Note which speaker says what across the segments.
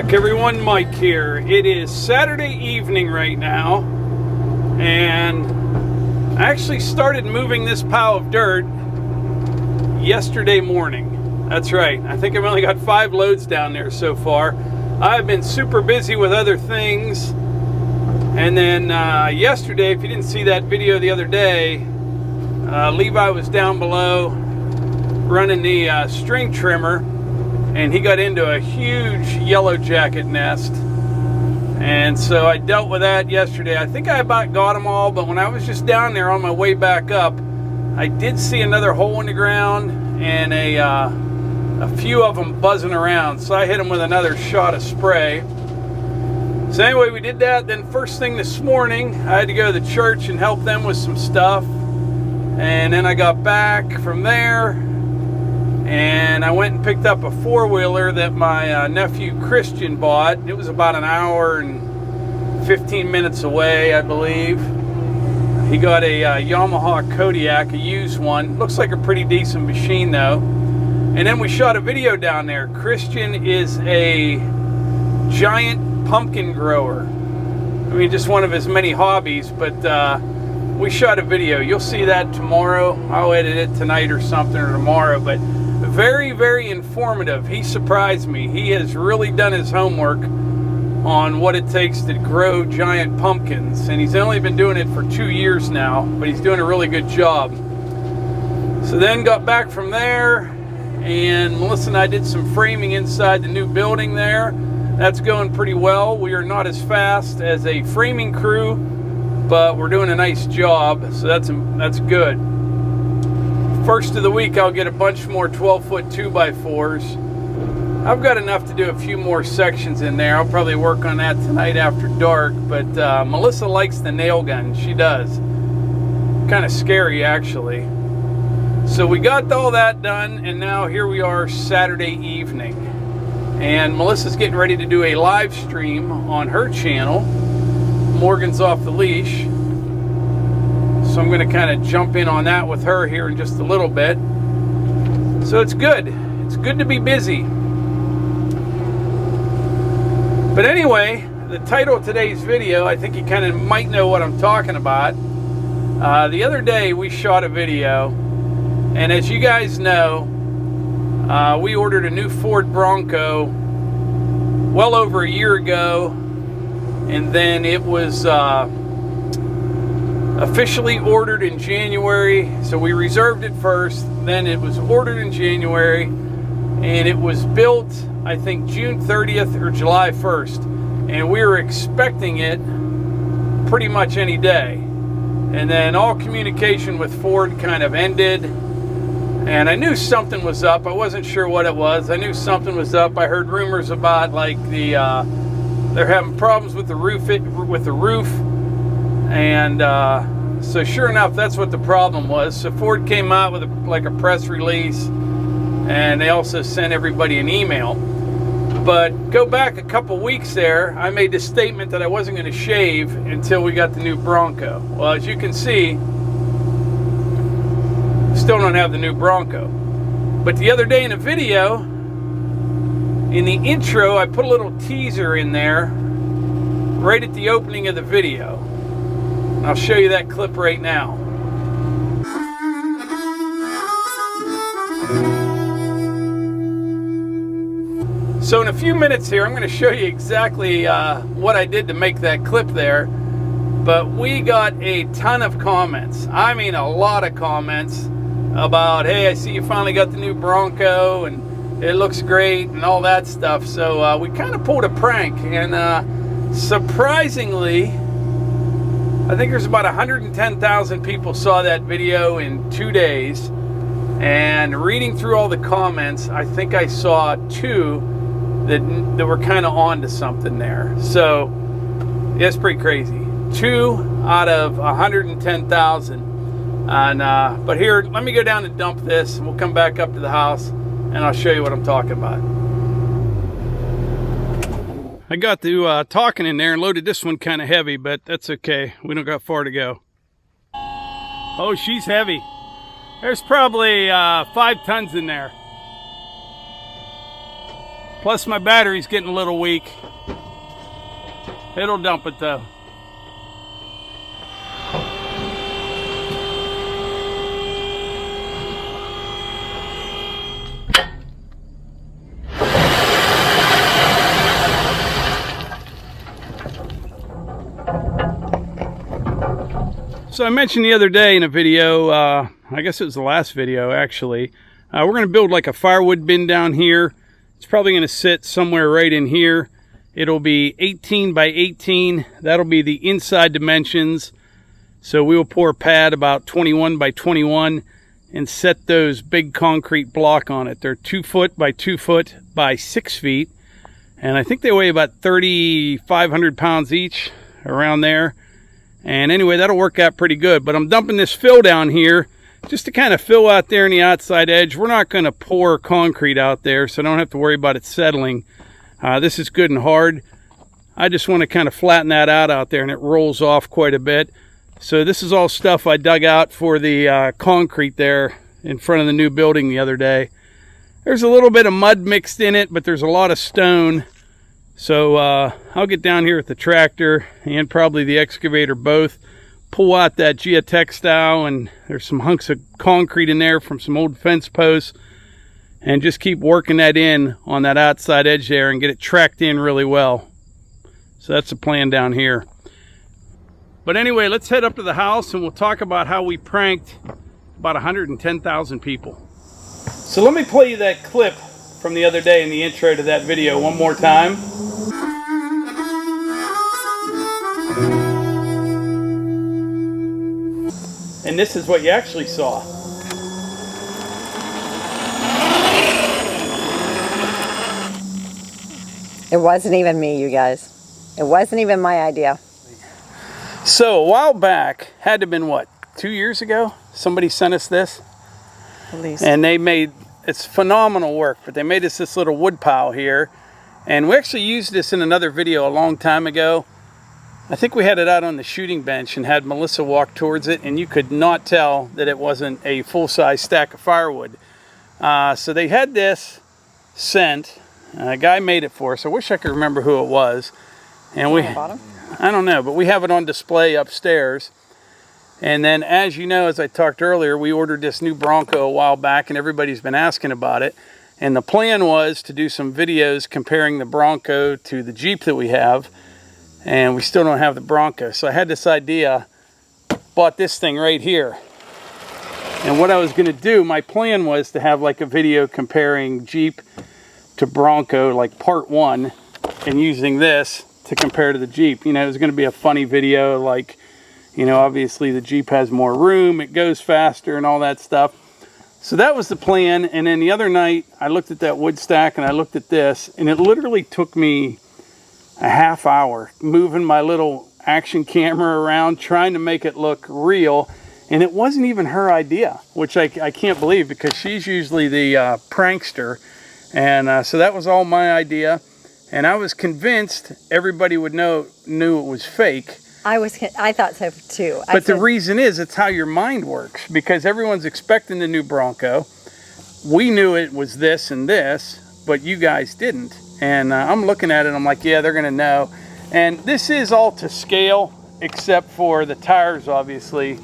Speaker 1: back, everyone. Mike here. It is Saturday evening right now, and I actually started moving this pile of dirt yesterday morning. That's right. I think I've only got 5 loads down there so far. I've been super busy with other things, and then yesterday, if you didn't see that video the other day, Levi was down below running the string trimmer, and he got into a huge yellow jacket nest. And so I dealt with that yesterday. I think I about got them all, but when I was just down there on my way back up, I did see another hole in the ground and a few of them buzzing around. So I hit them with another shot of spray. So anyway, we did that. Then first thing this morning, I had to go to the church and help them with some stuff. And then I got back from there, and I went and picked up a 4-wheeler that my nephew Christian bought. It was about an hour and 15 minutes away, I believe. He got a Yamaha Kodiak, a used one. Looks like a pretty decent machine though. And then we shot a video down there. Christian is a giant pumpkin grower. I mean, just one of his many hobbies, but we shot a video. You'll see that tomorrow. I'll edit it tonight or something, or tomorrow, but very, very informative. He surprised me. He has really done his homework on what it takes to grow giant pumpkins, and he's only been doing it for 2 years now, but he's doing a really good job. So then got back from there, and Melissa and I did some framing inside the new building there. That's going pretty well. We are not as fast as a framing crew, but we're doing a nice job, so that's good. First of the week, I'll get a bunch more 12-foot 2x4s. I've got enough to do a few more sections in there. I'll probably work on that tonight after dark, but Melissa likes the nail gun. She does. Kind of scary, actually. So we got all that done, and now here we are Saturday evening. And Melissa's getting ready to do a live stream on her channel. Morgan's off the leash. So I'm going to kind of jump in on that with her here in just a little bit. So it's good. It's good to be busy. But anyway, the title of today's video, I think you kind of might know what I'm talking about. The other day we shot a video, and as you guys know, we ordered a new Ford Bronco well over a year ago, and then it was officially ordered in January. So we reserved it first, then it was ordered in January, and it was built, I think, June 30th or July 1st, and we were expecting it pretty much any day. And then all communication with Ford kind of ended, and I knew something was up. I wasn't sure what it was. I knew something was up. I heard rumors about like they're having problems with the roof, and so sure enough, that's what the problem was. So Ford came out with a press release, and they also sent everybody an email. But go back a couple weeks there, I made the statement that I wasn't going to shave until we got the new Bronco. Well, as you can see, still don't have the new Bronco. But the other day in a video, in the intro, I put a little teaser in there right at the opening of the video. And I'll show you that clip right now. So in a few minutes here, I'm going to show you exactly what I did to make that clip there. But we got a ton of comments. I mean, a lot of comments about, hey, I see you finally got the new Bronco, and it looks great, and all that stuff. So we kind of pulled a prank, and surprisingly, I think there's about 110,000 people saw that video in 2 days. And reading through all the comments, I think I saw 2 that were kind of on to something there. So yeah, it's pretty crazy. 2 out of 110,000. And but here, let me go down and dump this, and we'll come back up to the house, and I'll show you what I'm talking about. I got the talking in there and loaded this one kind of heavy, but that's okay. We don't got far to go. Oh, she's heavy. There's probably 5 tons in there. Plus my battery's getting a little weak. It'll dump it though. So I mentioned the other day in a video, I guess it was the last video actually, we're going to build like a firewood bin down here. It's probably going to sit somewhere right in here. It'll be 18 by 18. That'll be the inside dimensions. So we will pour a pad about 21 by 21 and set those big concrete block on it. They're 2 foot by 2 foot by 6 feet. And I think they weigh about 3,500 pounds each, around there. And anyway, that'll work out pretty good. But I'm dumping this fill down here just to kind of fill out there in the outside edge. We're not going to pour concrete out there, so I don't have to worry about it settling. This is good and hard. I just want to kind of flatten that out there, and it rolls off quite a bit. So this is all stuff I dug out for the concrete there in front of the new building the other day. There's a little bit of mud mixed in it, but there's a lot of stone. So I'll get down here with the tractor and probably the excavator both, pull out that geotextile, and there's some hunks of concrete in there from some old fence posts, and just keep working that in on that outside edge there and get it tracked in really well. So that's the plan down here. But anyway, let's head up to the house and we'll talk about how we pranked about 110,000 people. So let me play you that clip from the other day in the intro to that video one more time. And this is what you actually saw.
Speaker 2: It wasn't even me, you guys. It wasn't even my idea.
Speaker 1: So a while back, had to have been what, 2 years ago? Somebody sent us this.
Speaker 2: At least.
Speaker 1: And they made, it's phenomenal work, but they made us this little wood pile here. And we actually used this in another video a long time ago. I think we had it out on the shooting bench and had Melissa walk towards it, and you could not tell that it wasn't a full-size stack of firewood. So they had this sent. A guy made it for us. I wish I could remember who it was. And I don't know, but we have it on display upstairs. And then, as you know, as I talked earlier, we ordered this new Bronco a while back, and everybody's been asking about it. And the plan was to do some videos comparing the Bronco to the Jeep that we have. And we still don't have the Bronco. So I had this idea, bought this thing right here. And what I was going to do, my plan was to have like a video comparing Jeep to Bronco, like part 1, and using this to compare to the Jeep. You know, it was going to be a funny video, like, you know, obviously the Jeep has more room, it goes faster and all that stuff. So that was the plan. And then the other night I looked at that wood stack and I looked at this, and it literally took me a half hour moving my little action camera around trying to make it look real. And it wasn't even her idea, which I can't believe, because she's usually the prankster. And so that was all my idea. And I was convinced everybody would knew it was fake.
Speaker 2: I thought so too.
Speaker 1: But the reason is, it's how your mind works, because everyone's expecting the new Bronco. We knew it was this and this, but you guys didn't. And I'm looking at it, I'm like, yeah, they're gonna know. And this is all to scale, except for the tires, obviously.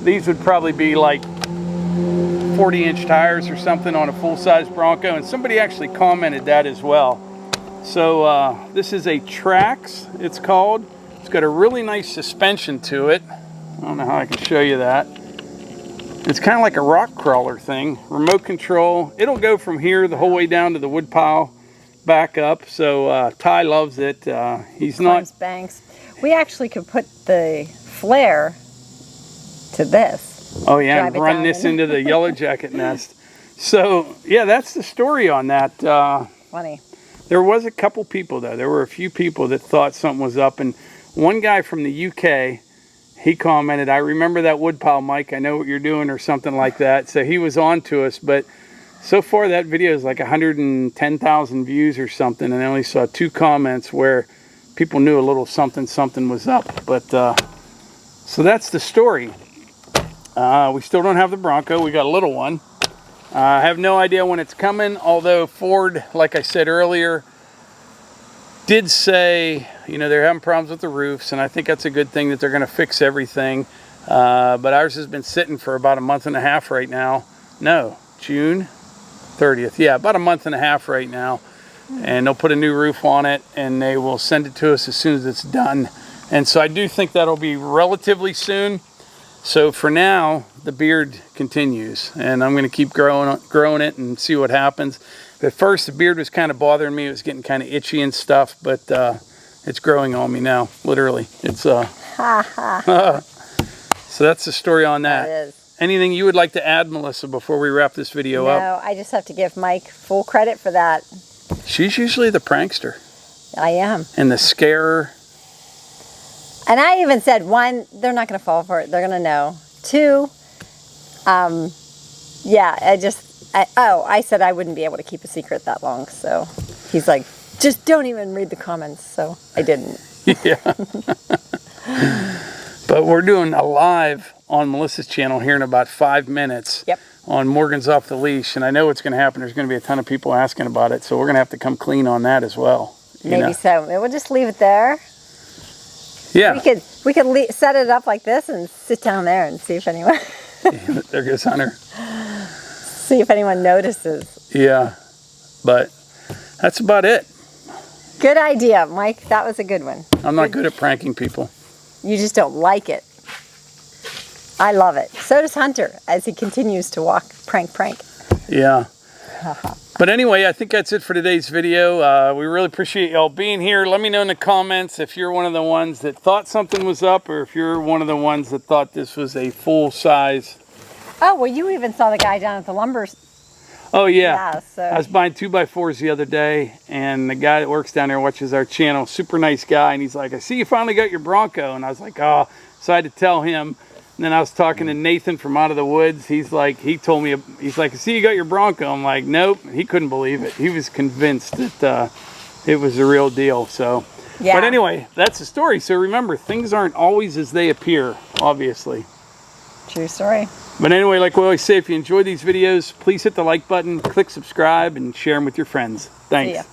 Speaker 1: These would probably be like 40-inch tires or something on a full-size Bronco. And somebody actually commented that as well. So this is a Trax, it's called. It's got a really nice suspension to it. I don't know how I can show you that. It's kind of like a rock crawler thing. Remote control. It'll go from here the whole way down to the wood pile, back up. So Ty loves it. He's not...
Speaker 2: Banks. We actually could put the flare to this.
Speaker 1: Oh yeah, and run this into the yellow jacket nest. So yeah, that's the story on that.
Speaker 2: Funny.
Speaker 1: There was a couple people though. There were a few people that thought something was up, and one guy from the UK, he commented, "I remember that woodpile, Mike. I know what you're doing," or something like that. So he was on to us, but so far that video is like 110,000 views or something, and I only saw 2 comments where people knew a little something was up. But so that's the story. We still don't have the Bronco. We got a little one. I have no idea when it's coming, although Ford, like I said earlier, did say, you know, they're having problems with the roofs, and I think that's a good thing that they're going to fix everything. But ours has been sitting for about a month and a half right now. No, June 30th. Yeah, about a month and a half right now. And they'll put a new roof on it, and they will send it to us as soon as it's done. And so I do think that'll be relatively soon. So for now, the beard continues, and I'm going to keep growing it and see what happens. At first, the beard was kind of bothering me. It was getting kind of itchy and stuff, but it's growing on me now, literally. It's so that's the story on that.
Speaker 2: It is.
Speaker 1: Anything you would like to add, Melissa, before we wrap this video up?
Speaker 2: No, I just have to give Mike full credit for that.
Speaker 1: She's usually the prankster.
Speaker 2: I am.
Speaker 1: And the scarer.
Speaker 2: And I even said, one, they're not going to fall for it. They're going to know. Two, yeah, I said I wouldn't be able to keep a secret that long. So he's like, just don't even read the comments. So I didn't.
Speaker 1: Yeah. But we're doing a live on Melissa's channel here in about 5 minutes.
Speaker 2: Yep. On
Speaker 1: Morgan's Off the Leash. And I know what's going to happen. There's going to be a ton of people asking about it. So we're going to have to come clean on that as well.
Speaker 2: Maybe so. We'll just leave it there.
Speaker 1: Yeah.
Speaker 2: We could set it up like this and sit down there and see if anyone...
Speaker 1: Yeah, there goes Hunter.
Speaker 2: See if anyone notices.
Speaker 1: Yeah. But that's about it.
Speaker 2: Good idea, Mike. That was a good one.
Speaker 1: I'm not good at pranking people.
Speaker 2: You just don't like it. I love it. So does Hunter as he continues to prank.
Speaker 1: Yeah. But anyway, I think that's it for today's video. We really appreciate y'all being here. Let me know in the comments if you're one of the ones that thought something was up, or if you're one of the ones that thought this was a full size.
Speaker 2: Oh, well, you even saw the guy down at the lumber.
Speaker 1: Oh, yeah.
Speaker 2: Yeah, so.
Speaker 1: I was buying 2x4s the other day, and the guy that works down there watches our channel, super nice guy, and he's like, I see you finally got your Bronco. And I was like, oh. So I had to tell him. And then I was talking to Nathan from Out of the Woods. He's like, he told me, he's like, I see you got your Bronco. I'm like, nope. He couldn't believe it. He was convinced that it was the real deal. So, yeah. But anyway, that's the story. So remember, things aren't always as they appear, obviously.
Speaker 2: True story.
Speaker 1: But anyway, like we always say, if you enjoy these videos, please hit the like button, click subscribe, and share them with your friends. Thanks.